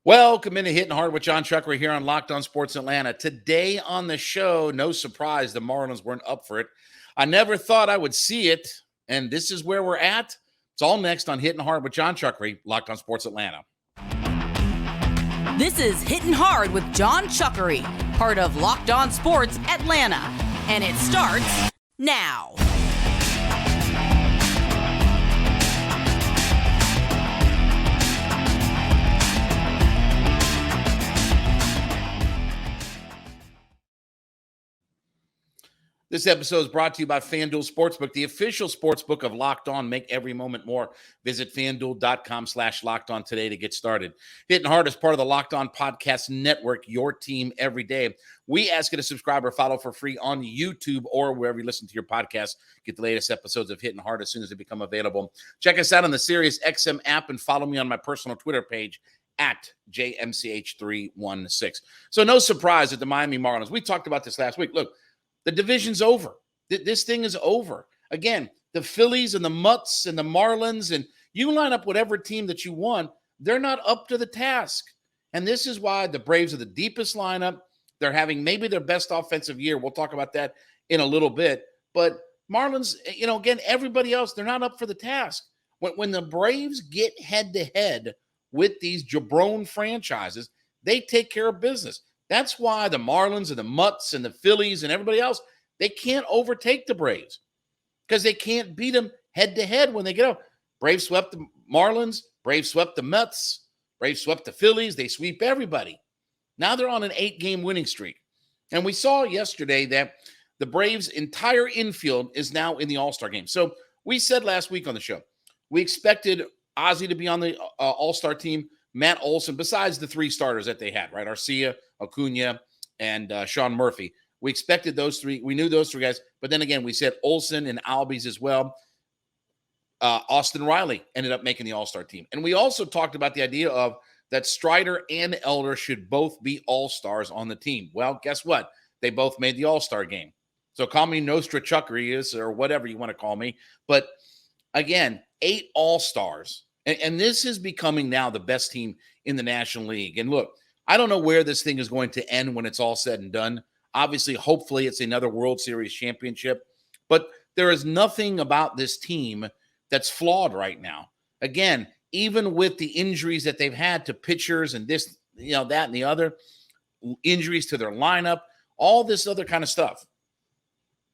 Welcome into Hittin Hard with Jon Chuckery here on Locked On Sports Atlanta. Today on the show, no surprise, the Marlins weren't up for it. I never thought I would see it, and this is where we're at. It's all next on Hittin Hard with Jon Chuckery, Locked On Sports Atlanta. This is Hittin Hard with Jon Chuckery, part of Locked On Sports Atlanta, and it starts now. This episode is brought to you by FanDuel Sportsbook, the official sportsbook of Locked On. Make every moment more. Visit FanDuel.com/LockedOn today to get started. Hittin Hard is part of the Locked On Podcast Network, your team every day. We ask you to subscribe or follow for free on YouTube or wherever you listen to your podcast. Get the latest episodes of Hittin Hard as soon as they become available. Check us out on the SiriusXM app and follow me on my personal Twitter page at JMCH316. So no surprise at the Miami Marlins. We talked about this last week. Look, the division's over. This thing is over. Again, the Phillies and the Mutts and the Marlins, and you line up whatever team that you want, they're not up to the task. And this is why the Braves are the deepest lineup. They're having maybe their best offensive year. We'll talk about that in a little bit. But Marlins, again, everybody else, they're not up for the task. When the Braves get head-to-head with these jabron franchises, they take care of business. That's why the Marlins and the Mutts and the Phillies and everybody else, they can't overtake the Braves because they can't beat them head-to-head when they get out. Braves swept the Marlins. Braves swept the Mets. Braves swept the Phillies. They sweep everybody. Now they're on an 8-game winning streak. And we saw yesterday that the Braves' entire infield is now in the All-Star game. So we said last week on the show, we expected Ozzie to be on the All-Star team, Matt Olson, besides the 3 starters that they had, right? Arcia, Acuna, and Sean Murphy. We expected those 3. We knew those 3 guys. But then again, we said Olson and Albies as well. Austin Riley ended up making the All-Star team. And we also talked about the idea of that Strider and Elder should both be All-Stars on the team. Well, guess what? They both made the All-Star game. So call me Nostra Chuckery or whatever you want to call me. But again, 8 All-Stars. And this is becoming now the best team in the National League. And look, I don't know where this thing is going to end when it's all said and done. Obviously, hopefully it's another World Series championship. But there is nothing about this team that's flawed right now. Again, even with the injuries that they've had to pitchers and this, that and the other, injuries to their lineup, all this other kind of stuff,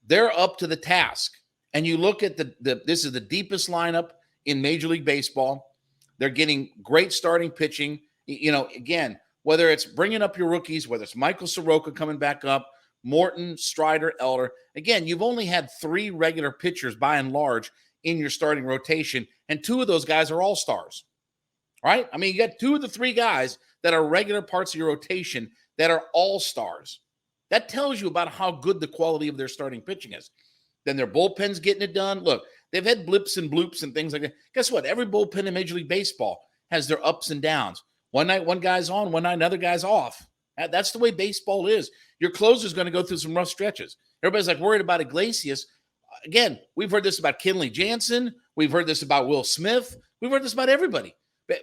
they're up to the task. And you look at this is the deepest lineup in Major League Baseball. They're getting great starting pitching. Again, whether it's bringing up your rookies, whether it's Michael Soroka coming back up, Morton, Strider, Elder. Again, you've only had 3 regular pitchers by and large in your starting rotation, and 2 of those guys are all-stars, right? I mean, you got 2 of the 3 guys that are regular parts of your rotation that are all-stars. That tells you about how good the quality of their starting pitching is. Then their bullpen's getting it done. Look, they've had blips and bloops and things like that. Guess what? Every bullpen in Major League Baseball has their ups and downs. One night, one guy's on. One night, another guy's off. That's the way baseball is. Your closer's going to go through some rough stretches. Everybody's like worried about Iglesias. Again, we've heard this about Kenley Jansen. We've heard this about Will Smith. We've heard this about everybody.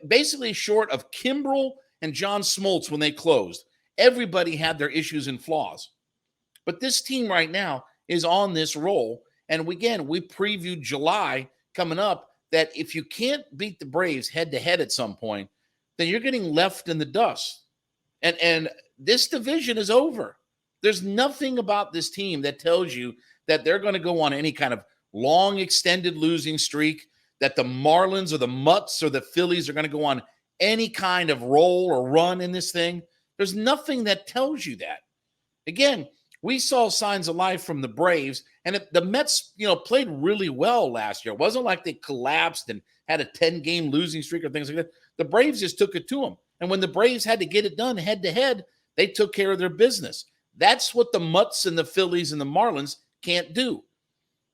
Basically, short of Kimbrel and John Smoltz when they closed, everybody had their issues and flaws. But this team right now is on this roll. And again, we previewed July coming up that if you can't beat the Braves head-to-head at some point, then you're getting left in the dust. And this division is over. There's nothing about this team that tells you that they're going to go on any kind of long, extended losing streak, that the Marlins or the Mutts or the Phillies are going to go on any kind of roll or run in this thing. There's nothing that tells you that. Again, we saw signs of life from the Braves, and the Mets, played really well last year. It wasn't like they collapsed and had a 10-game losing streak or things like that. The Braves just took it to them. And when the Braves had to get it done head-to-head, they took care of their business. That's what the Mutts and the Phillies and the Marlins can't do,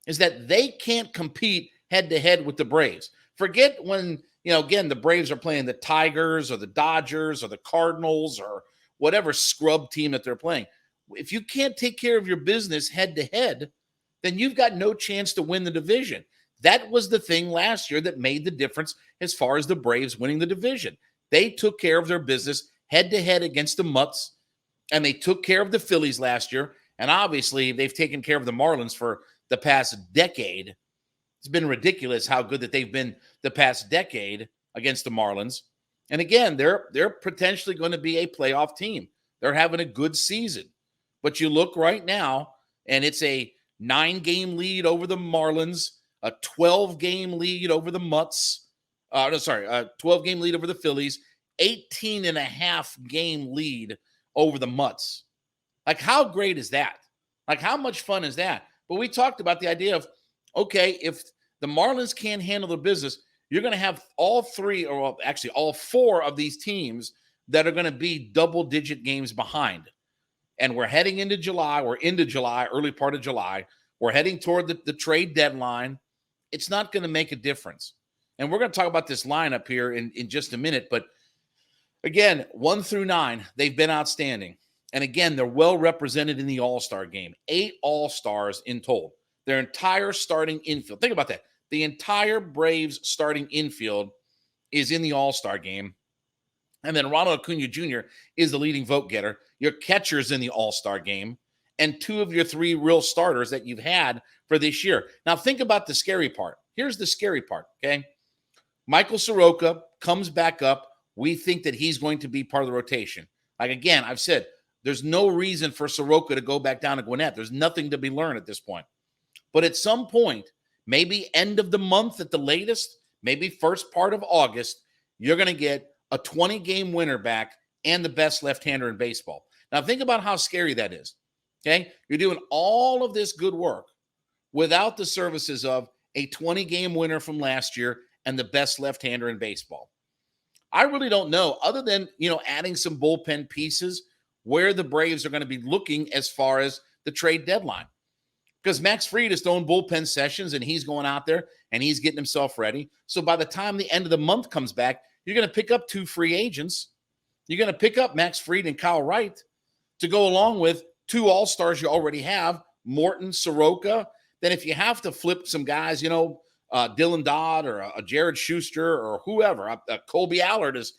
is that they can't compete head-to-head with the Braves. Forget when, again, the Braves are playing the Tigers or the Dodgers or the Cardinals or whatever scrub team that they're playing. If you can't take care of your business head-to-head, then you've got no chance to win the division. That was the thing last year that made the difference as far as the Braves winning the division. They took care of their business head-to-head against the Mutts, and they took care of the Phillies last year. And obviously, they've taken care of the Marlins for the past decade. It's been ridiculous how good that they've been the past decade against the Marlins. And again, they're potentially going to be a playoff team. They're having a good season. But you look right now, and it's a 9-game lead over the Marlins, a 12-game lead over the Mutts. A 12-game lead over the Phillies, 18.5-game lead over the Mutts. Like, how great is that? Like, how much fun is that? But we talked about the idea of, okay, if the Marlins can't handle their business, you're going to have all four of these teams that are going to be double-digit games behind. And we're heading into July. We're into July, early part of July. We're heading toward the trade deadline. It's not going to make a difference. And we're going to talk about this lineup here in just a minute. But again, 1 through 9, they've been outstanding. And again, they're well represented in the All-Star game. 8 All-Stars in total. Their entire starting infield. Think about that. The entire Braves starting infield is in the All-Star game. And then Ronald Acuna Jr. is the leading vote getter. Your catcher's in the All-Star game. And 2 of your 3 real starters that you've had for this year. Now, think about the scary part. Here's the scary part, okay? Michael Soroka comes back up. We think that he's going to be part of the rotation. Like, again, I've said, there's no reason for Soroka to go back down to Gwinnett. There's nothing to be learned at this point. But at some point, maybe end of the month at the latest, maybe first part of August, you're going to get a 20-game winner back and the best left-hander in baseball. Now, think about how scary that is, okay? You're doing all of this good work without the services of a 20-game winner from last year and the best left-hander in baseball. I really don't know, other than, adding some bullpen pieces, where the Braves are going to be looking as far as the trade deadline. Because Max Fried is throwing bullpen sessions, and he's going out there, and he's getting himself ready. So by the time the end of the month comes back, you're going to pick up 2 free agents. You're going to pick up Max Fried and Kyle Wright to go along with 2 All-Stars you already have, Morton, Soroka. Then if you have to flip some guys, Dylan Dodd or a Jared Schuster or whoever, Colby Allard is,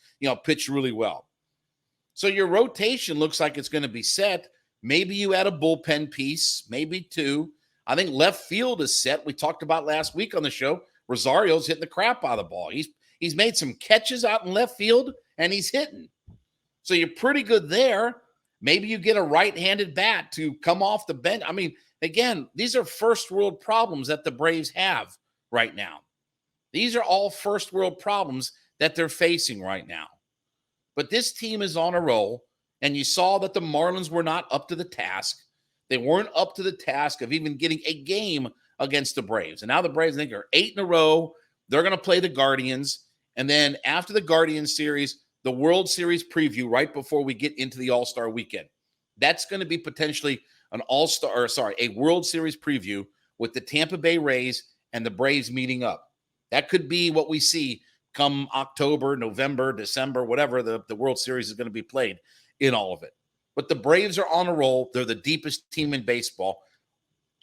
pitched really well. So your rotation looks like it's going to be set. Maybe you add a bullpen piece, maybe 2. I think left field is set. We talked about last week on the show. Rosario's hitting the crap out of the ball. He's made some catches out in left field, and he's hitting. So you're pretty good there. Maybe you get a right-handed bat to come off the bench. I mean, again, these are first-world problems that the Braves have right now. These are all first-world problems that they're facing right now. But this team is on a roll, and you saw that the Marlins were not up to the task. They weren't up to the task of even getting a game against the Braves. And now the Braves, I think, are 8 in a row. They're going to play the Guardians. And then after the Guardians series, the World Series preview right before we get into the All-Star weekend. That's going to be potentially a World Series preview with the Tampa Bay Rays and the Braves meeting up. That could be what we see come October, November, December, whatever the World Series is going to be played in all of it. But the Braves are on a roll. They're the deepest team in baseball.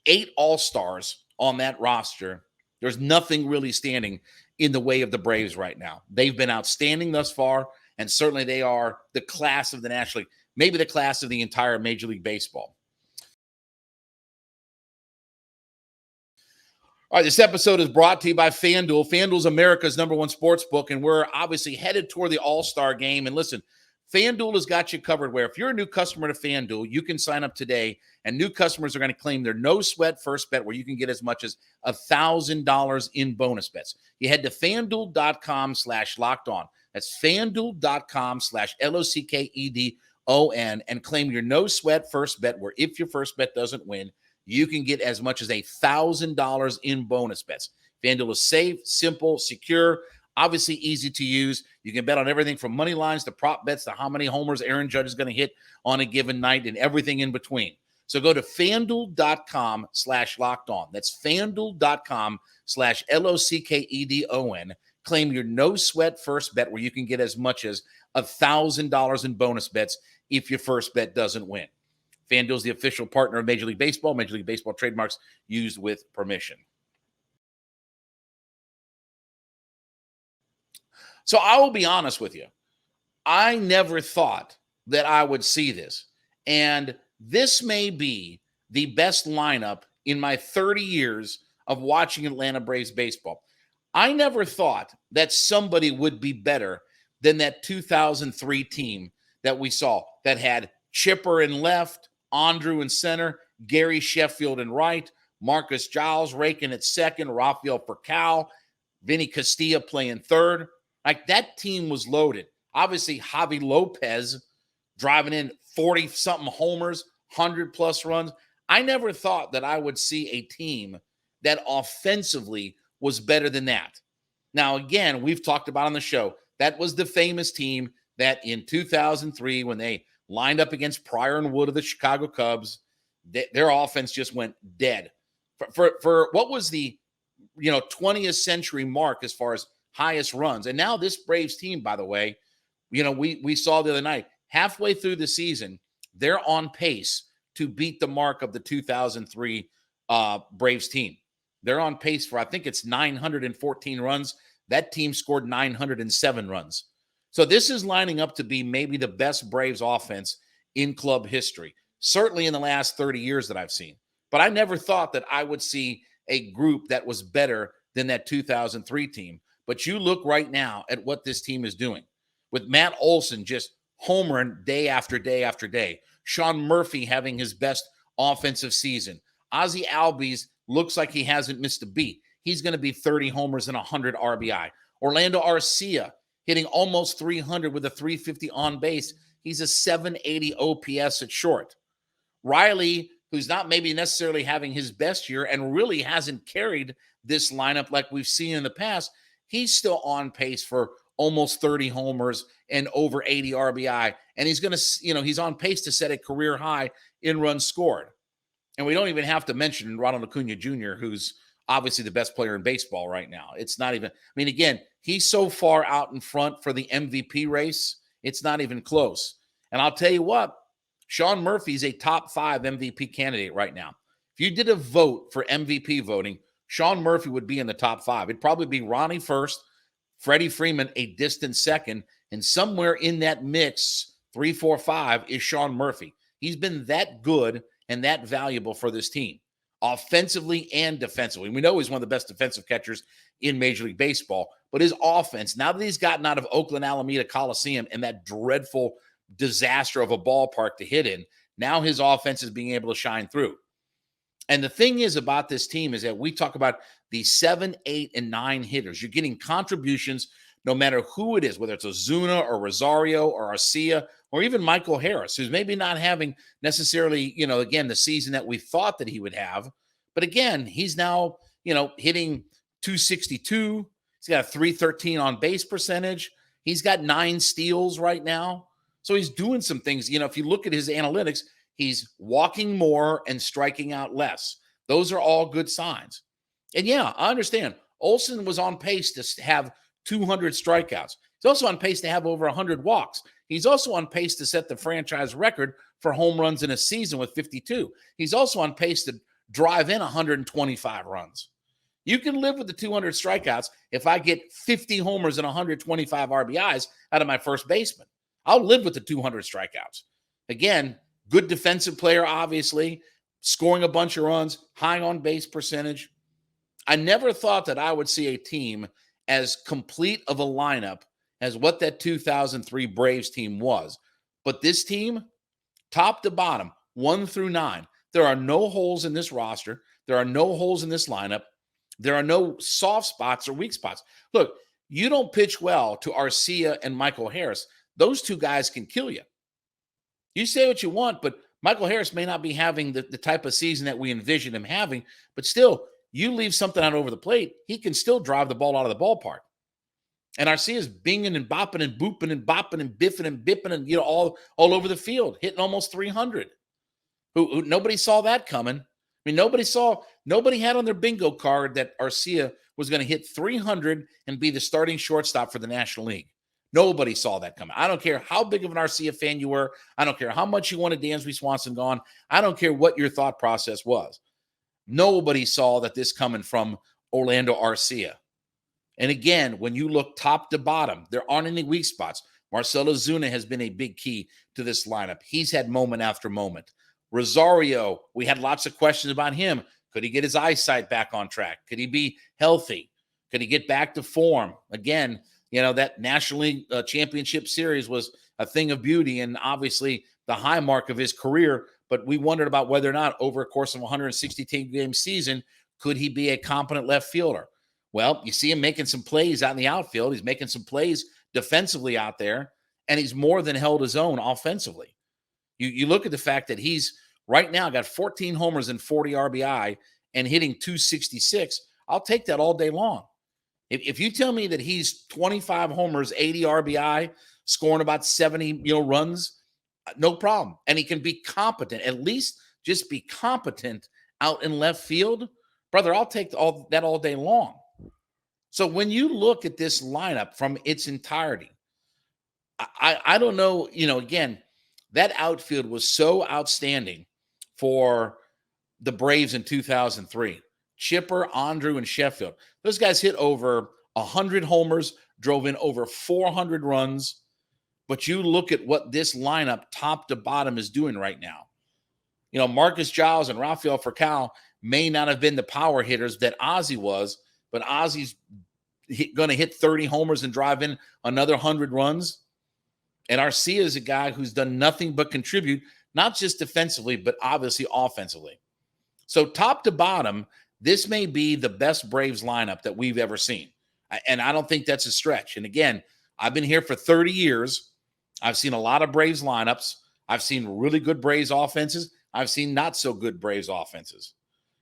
8 All-Stars on that roster. There's nothing really standing in the way of the Braves right now. They've been outstanding thus far, and certainly they are the class of the National League, maybe the class of the entire Major League Baseball. All right, this episode is brought to you by FanDuel. FanDuel is America's #1 sports book, and we're obviously headed toward the All-Star game. And listen, FanDuel has got you covered where if you're a new customer to FanDuel, you can sign up today, and new customers are going to claim their no-sweat first bet where you can get as much as $1,000 in bonus bets. You head to FanDuel.com/LockedOn. That's FanDuel.com/LOCKEDON and claim your no-sweat first bet where if your first bet doesn't win, you can get as much as $1,000 in bonus bets. FanDuel is safe, simple, secure, obviously easy to use. You can bet on everything from money lines to prop bets to how many homers Aaron Judge is going to hit on a given night and everything in between. So go to FanDuel.com/LockedOn. That's FanDuel.com/LOCKEDON. Claim your no-sweat first bet where you can get as much as $1,000 in bonus bets if your first bet doesn't win. FanDuel is the official partner of Major League Baseball. Major League Baseball trademarks used with permission. So I will be honest with you. I never thought that I would see this. And this may be the best lineup in my 30 years of watching Atlanta Braves baseball. I never thought that somebody would be better than that 2003 team that we saw that had Chipper in left, Andrew in center, Gary Sheffield in right, Marcus Giles raking at second, Rafael Furcal, Vinny Castilla playing third. Like, that team was loaded. Obviously, Javi Lopez driving in 40-something homers, 100-plus runs. I never thought that I would see a team that offensively was better than that. Now, again, we've talked about on the show, that was the famous team that in 2003, when they lined up against Pryor and Wood of the Chicago Cubs, their offense just went dead. For what was the 20th century mark as far as highest runs. And now this Braves team, by the way, we saw the other night, halfway through the season, they're on pace to beat the mark of the 2003 Braves team. They're on pace for, I think it's 914 runs. That team scored 907 runs. So this is lining up to be maybe the best Braves offense in club history, certainly in the last 30 years that I've seen. But I never thought that I would see a group that was better than that 2003 team. But you look right now at what this team is doing with Matt Olson just homering day after day after day. Sean Murphy having his best offensive season. Ozzie Albies looks like he hasn't missed a beat. He's going to be 30 homers and 100 RBI. Orlando Arcia hitting almost 300 with a 350 on base. He's a 780 OPS at short. Riley, who's not maybe necessarily having his best year and really hasn't carried this lineup like we've seen in the past, he's still on pace for almost 30 homers and over 80 RBI. And he's going to, he's on pace to set a career high in runs scored. And we don't even have to mention Ronald Acuna Jr., who's obviously the best player in baseball right now. It's not even, again, he's so far out in front for the MVP race, it's not even close. And I'll tell you what, Sean Murphy's a top 5 MVP candidate right now. If you did a vote for MVP voting, Sean Murphy would be in the top 5. It'd probably be Ronnie first, Freddie Freeman a distant second, and somewhere in that mix, 3, 4, 5 is Sean Murphy. He's been that good and that valuable for this team, offensively and defensively. We know he's one of the best defensive catchers in Major League Baseball, but his offense, now that he's gotten out of Oakland Alameda Coliseum and that dreadful disaster of a ballpark to hit in, now his offense is being able to shine through. And the thing is about this team is that we talk about the 7, 8, and 9 hitters. You're getting contributions no matter who it is, whether it's Ozuna or Rosario or Arcia or even Michael Harris, who's maybe not having necessarily, again, the season that we thought that he would have. But again, he's now, hitting 262. He's got a 313 on base percentage. He's got 9 steals right now. So he's doing some things. If you look at his analytics, he's walking more and striking out less. Those are all good signs. And yeah, I understand. Olson was on pace to have 200 strikeouts. He's also on pace to have over 100 walks. He's also on pace to set the franchise record for home runs in a season with 52. He's also on pace to drive in 125 runs. You can live with the 200 strikeouts if I get 50 homers and 125 RBIs out of my first baseman. I'll live with the 200 strikeouts. Again, good defensive player, obviously, scoring a bunch of runs, high on base percentage. I never thought that I would see a team as complete of a lineup as what that 2003 Braves team was. But this team, top to bottom, 1 through 9, there are no holes in this roster. There are no holes in this lineup. There are no soft spots or weak spots. Look, you don't pitch well to Arcia and Michael Harris. Those two guys can kill you. You say what you want, but Michael Harris may not be having the type of season that we envision him having, but still, you leave something out over the plate, he can still drive the ball out of the ballpark. And Arcia's binging and bopping and booping and bopping and biffing and bipping and, all over the field, hitting almost 300. Who nobody saw that coming. Nobody had on their bingo card that Arcia was going to hit 300 and be the starting shortstop for the National League. Nobody saw that coming. I don't care how big of an Arcia fan you were. I don't care how much you wanted Dansby Swanson gone. I don't care what your thought process was. Nobody saw that this coming from Orlando Arcia. And again, when you look top to bottom, there aren't any weak spots. Marcell Ozuna has been a big key to this lineup. He's had moment after moment. Rosario, we had lots of questions about him. Could he get his eyesight back on track? Could he be healthy? Could he get back to form? Again, that National League Championship Series was a thing of beauty and obviously the high mark of his career. But we wondered about whether or not over a course of a 162-game season, could he be a competent left fielder? Well, you see him making some plays out in the outfield. He's making some plays defensively out there, and he's more than held his own offensively. You look at the fact that he's right now got 14 homers and 40 RBI and hitting 266. I'll take that all day long. If you tell me that he's 25 homers, 80 RBI, scoring about 70 runs, no problem. And he can be competent, at least just be competent out in left field. Brother, I'll take that all day long. So when you look at this lineup from its entirety, I don't know, again, that outfield was so outstanding for the Braves in 2003. Chipper, Andrew, and Sheffield. Those guys hit over 100 homers, drove in over 400 runs. But you look at what this lineup top to bottom is doing right now. Marcus Giles and Rafael Furcal may not have been the power hitters that Ozzie was, but Ozzie's going to hit 30 homers and drive in another 100 runs. And Arcia is a guy who's done nothing but contribute, not just defensively, but obviously offensively. So top to bottom, this may be the best Braves lineup that we've ever seen. And I don't think that's a stretch. And again, I've been here for 30 years. I've seen a lot of Braves lineups. I've seen really good Braves offenses. I've seen not so good Braves offenses.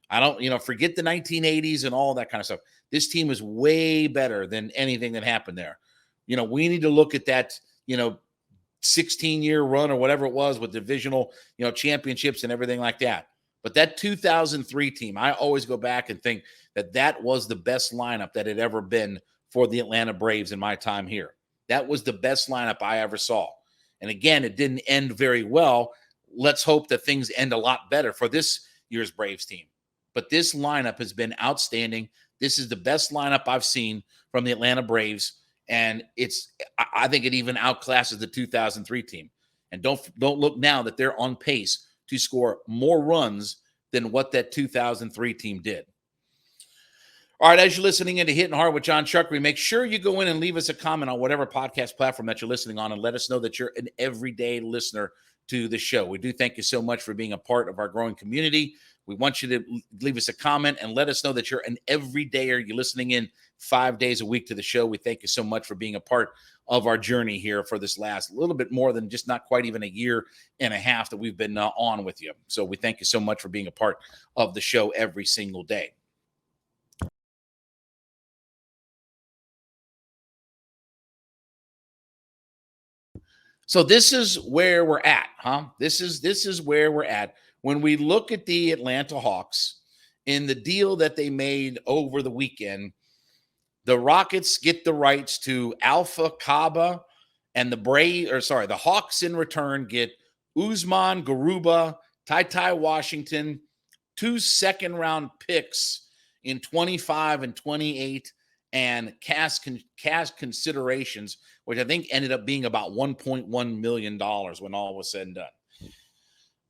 I don't, forget the 1980s and all that kind of stuff. This team is way better than anything that happened there. We need to look at that, 16-year run or whatever it was with divisional, championships and everything like that. But that 2003 team, I always go back and think that was the best lineup that had ever been for the Atlanta Braves in my time here. That was the best lineup I ever saw. And again, it didn't end very well. Let's hope that things end a lot better for this year's Braves team. But this lineup has been outstanding. This is the best lineup I've seen from the Atlanta Braves. And I think it even outclasses the 2003 team. And don't look now that they're on pace to score more runs than what that 2003 team did. All right, as you're listening into Hittin' Hard with Jon Chuckery, make sure you go in and leave us a comment on whatever podcast platform that you're listening on and let us know that you're an everyday listener to the show. We do thank you so much for being a part of our growing community. We want you to leave us a comment and let us know that you're an everydayer. You're listening in 5 days a week to the show. We thank you so much for being a part of our journey here for this last little bit more than just not quite even a year and a half that we've been on with you. So we thank you so much for being a part of the show every single day. So this is where we're at, huh? This is where we're at. When we look at the Atlanta Hawks in the deal that they made over the weekend, the Rockets get the rights to Alpha Kaba, and the Hawks in return get Usman Garuba, Ty Washington, 2 second-round picks in 25 and 28, and cash considerations, which I think ended up being about $1.1 million when all was said and done.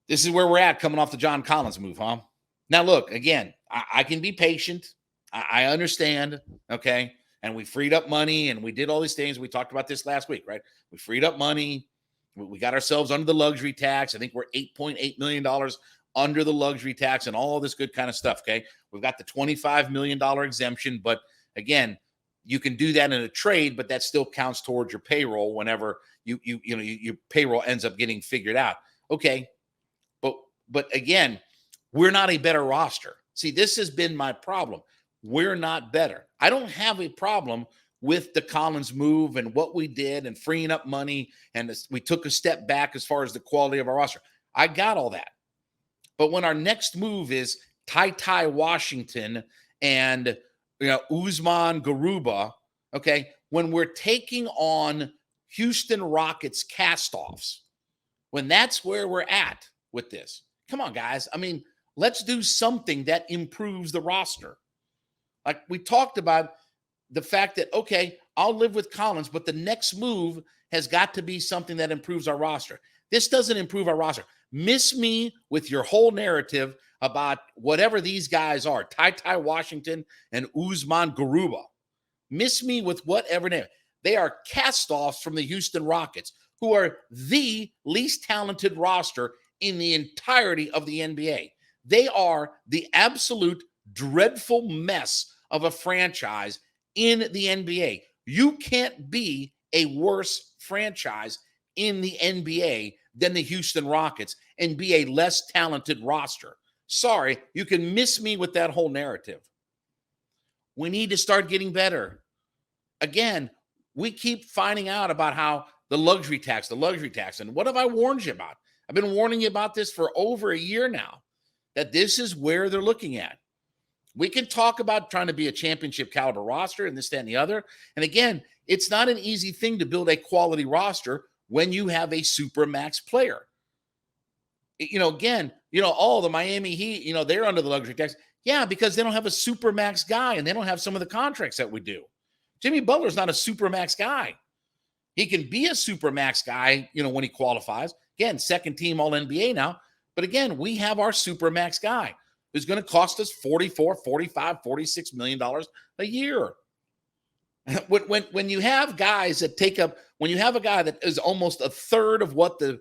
This is where we're at coming off the John Collins move, huh? Now, look, again, I can be patient. I understand, okay? And we freed up money, and we did all these things. We talked about this last week, right? We freed up money. We got ourselves under the luxury tax. I think we're $8.8 million under the luxury tax and all this good kind of stuff, okay? We've got the $25 million exemption, but again, you can do that in a trade, but that still counts towards your payroll whenever your payroll ends up getting figured out. Okay, but again, we're not a better roster. See, this has been my problem. We're not better. I don't have a problem with the Collins move and what we did and freeing up money, and we took a step back as far as the quality of our roster. I got all that. But when our next move is Ty Washington and Usman Garuba, okay, when we're taking on Houston Rockets cast-offs, when that's where we're at with this, come on, guys. I mean, let's do something that improves the roster. Like we talked about, the fact that, okay, I'll live with Collins, but the next move has got to be something that improves our roster. This doesn't improve our roster. Miss me with your whole narrative about whatever these guys are, Ty Washington and Usman Garuba. Miss me with whatever name. They are cast-offs from the Houston Rockets, who are the least talented roster in the entirety of the NBA. They are the absolute dreadful mess of a franchise in the NBA. You can't be a worse franchise in the NBA than the Houston Rockets and be a less talented roster. Sorry, you can miss me with that whole narrative. We need to start getting better. Again, we keep finding out about how the luxury tax. And what have I warned you about? I've been warning you about this for over a year now, that this is where they're looking at. We can talk about trying to be a championship caliber roster and this, that, and the other. And again, it's not an easy thing to build a quality roster when you have a super max player. Again, all the Miami Heat, they're under the luxury tax. Yeah, because they don't have a super max guy and they don't have some of the contracts that we do. Jimmy Butler's not a super max guy. He can be a super max guy, when he qualifies. Again, second team all NBA now. But again, we have our super max guy who's going to cost us $44, $45, $46 million a year. When you have guys that take up, when you have a guy that is almost a third of what the,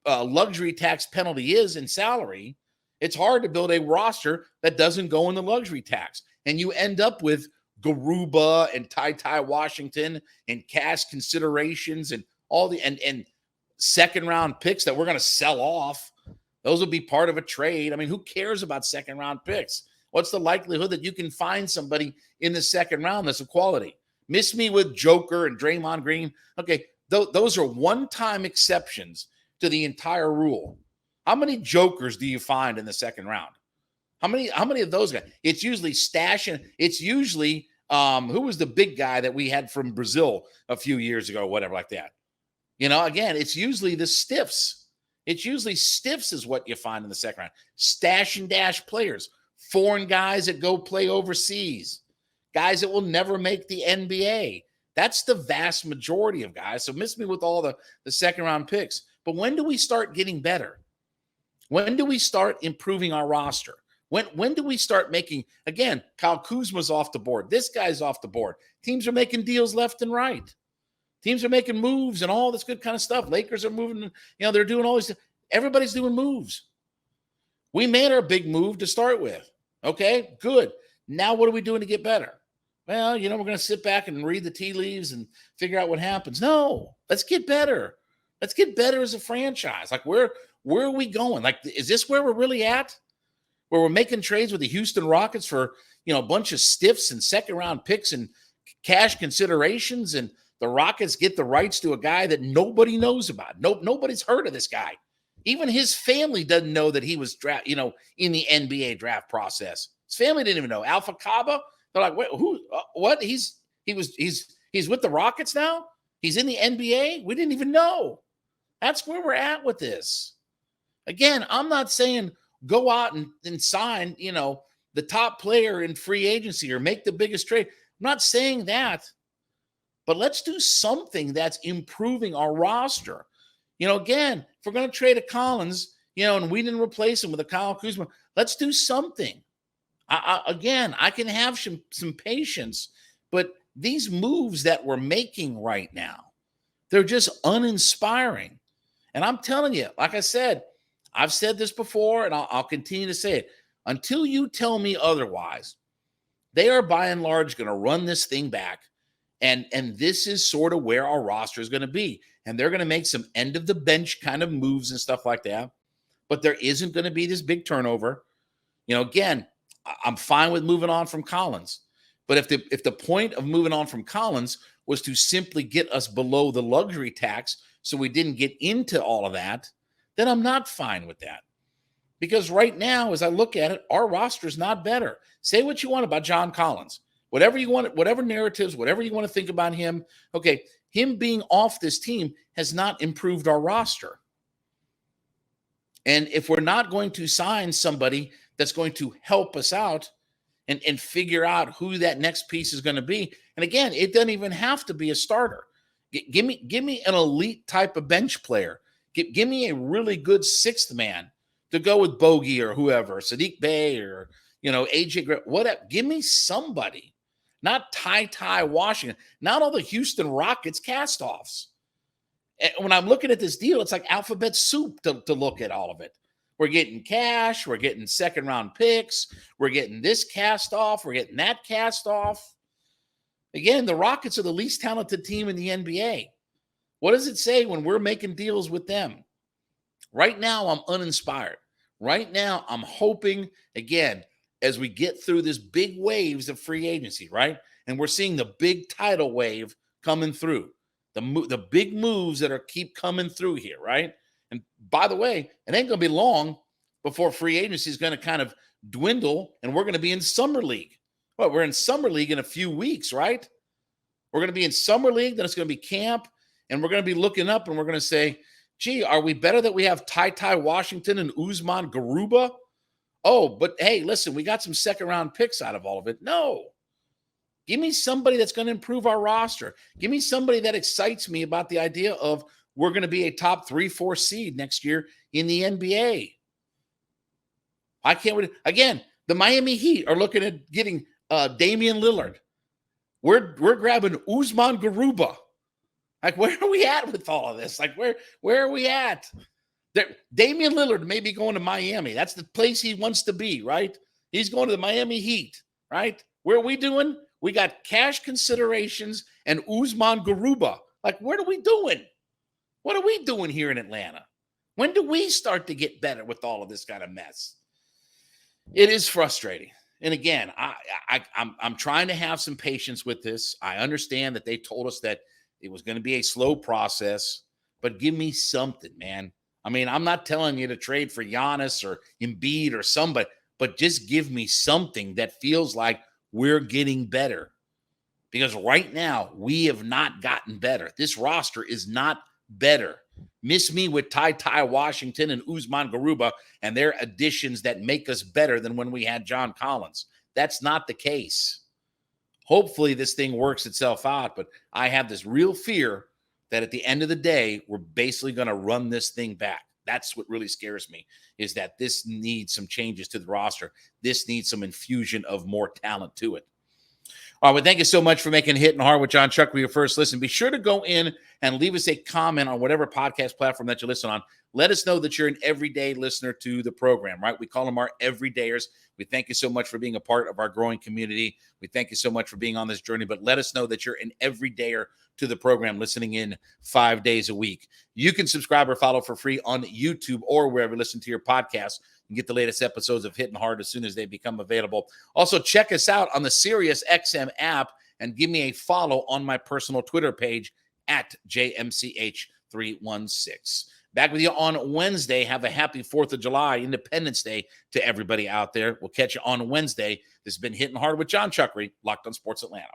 luxury tax penalty is in salary, it's hard to build a roster that doesn't go in the luxury tax. And you end up with Garuba and Ty Washington and cash considerations and all the and second round picks that we're going to sell off. Those will be part of a trade. I mean, who cares about second round picks? What's the likelihood that you can find somebody in the second round that's a quality? Miss me with Joker and Draymond Green. Okay, those are one-time exceptions to the entire rule. How many Jokers do you find in the second round? How many of those guys? It's usually stashing. It's usually who was the big guy that we had from Brazil a few years ago, whatever like that. Again, it's usually the stiffs. It's usually stiffs is what you find in the second round. Stash and dash players, foreign guys that go play overseas, guys that will never make the NBA. That's the vast majority of guys. So miss me with all the second round picks. But when do we start getting better? When do we start improving our roster? When do we start making, again, Kyle Kuzma's off the board. This guy's off the board. Teams are making deals left and right. Teams are making moves and all this good kind of stuff. Lakers are moving, they're doing all this. Everybody's doing moves. We made our big move to start with. Okay, good. Now what are we doing to get better? Well, we're going to sit back and read the tea leaves and figure out what happens. No, let's get better. Let's get better as a franchise. Like, where are we going? Like, is this where we're really at? Where we're making trades with the Houston Rockets for, a bunch of stiffs and second round picks and cash considerations, and the Rockets get the rights to a guy that nobody knows about. Nobody's heard of this guy. Even his family doesn't know that he was in the NBA draft process. His family didn't even know. Alpha Kaba, they're like, wait, who? What? He's with the Rockets now. He's in the NBA. We didn't even know. That's where we're at with this. Again, I'm not saying go out and sign, the top player in free agency or make the biggest trade. I'm not saying that, but let's do something that's improving our roster. Again, if we're going to trade a Collins, and we didn't replace him with a Kyle Kuzma, let's do something. I can have some patience, but these moves that we're making right now, they're just uninspiring. And I'm telling you, like I said, I've said this before, and I'll continue to say it. Until you tell me otherwise, they are by and large going to run this thing back. And this is sort of where our roster is going to be. And they're going to make some end of the bench kind of moves and stuff like that. But there isn't going to be this big turnover. Again, I'm fine with moving on from Collins. But if the point of moving on from Collins was to simply get us below the luxury tax so we didn't get into all of that, then I'm not fine with that. Because right now, as I look at it, our roster is not better. Say what you want about John Collins. Whatever you want, whatever narratives, whatever you want to think about him. Okay, him being off this team has not improved our roster. And if we're not going to sign somebody that's going to help us out, and figure out who that next piece is going to be. And again, it doesn't even have to be a starter. Give me an elite type of bench player. Give me a really good sixth man to go with Bogey or whoever, Sadiq Bey or, AJ Grant, whatever. Give me somebody, not Ty Washington, not all the Houston Rockets cast-offs. And when I'm looking at this deal, it's like alphabet soup to look at all of it. We're getting cash. We're getting second-round picks. We're getting this cast-off. We're getting that cast-off. Again, the Rockets are the least talented team in the NBA. What does it say when we're making deals with them? Right now, I'm uninspired. Right now, I'm hoping, again, as we get through this big waves of free agency, right? And we're seeing the big tidal wave coming through. The big moves that keep coming through here, right? And by the way, it ain't going to be long before free agency is going to kind of dwindle and we're going to be in summer league. Well, we're in summer league in a few weeks, right? We're going to be in summer league, then it's going to be camp, and we're going to be looking up and we're going to say, gee, are we better that we have Ty Washington and Usman Garuba? Oh, but hey, listen, we got some second-round picks out of all of it. No. Give me somebody that's going to improve our roster. Give me somebody that excites me about the idea of we're going to be a top 3-4 seed next year in the NBA. I can't wait. Again, the Miami Heat are looking at getting Damian Lillard. We're grabbing Usman Garuba. Like, where are we at with all of this? Like, where are we at? Damian Lillard may be going to Miami. That's the place he wants to be, right? He's going to the Miami Heat, right? Where are we doing? We got cash considerations and Usman Garuba. Like, what are we doing? What are we doing here in Atlanta? When do we start to get better with all of this kind of mess? It is frustrating. And again, I'm trying to have some patience with this. I understand that they told us that it was going to be a slow process, but give me something, man. I mean, I'm not telling you to trade for Giannis or Embiid or somebody, but just give me something that feels like we're getting better. Because right now, we have not gotten better. This roster is not better. Miss me with Ty Washington and Usman Garuba and their additions that make us better than when we had John Collins. That's not the case. Hopefully this thing works itself out, but I have this real fear that at the end of the day, we're basically going to run this thing back. That's what really scares me, is that this needs some changes to the roster. This needs some infusion of more talent to it. All right, well, thank you so much for making Hittin' Hard with Jon Chuckery your first listen. Be sure to go in and leave us a comment on whatever podcast platform that you listen on. Let us know that you're an everyday listener to the program, right? We call them our everydayers. We thank you so much for being a part of our growing community. We thank you so much for being on this journey, but let us know that you're an everydayer to the program, listening in 5 days a week. You can subscribe or follow for free on YouTube or wherever you listen to your podcast and get the latest episodes of Hittin' Hard as soon as they become available. Also, check us out on the SiriusXM app and give me a follow on my personal Twitter page at JMCH316. Back with you on Wednesday. Have a happy 4th of July, Independence Day to everybody out there. We'll catch you on Wednesday. This has been Hittin' Hard with Jon Chuckery, Locked on Sports Atlanta.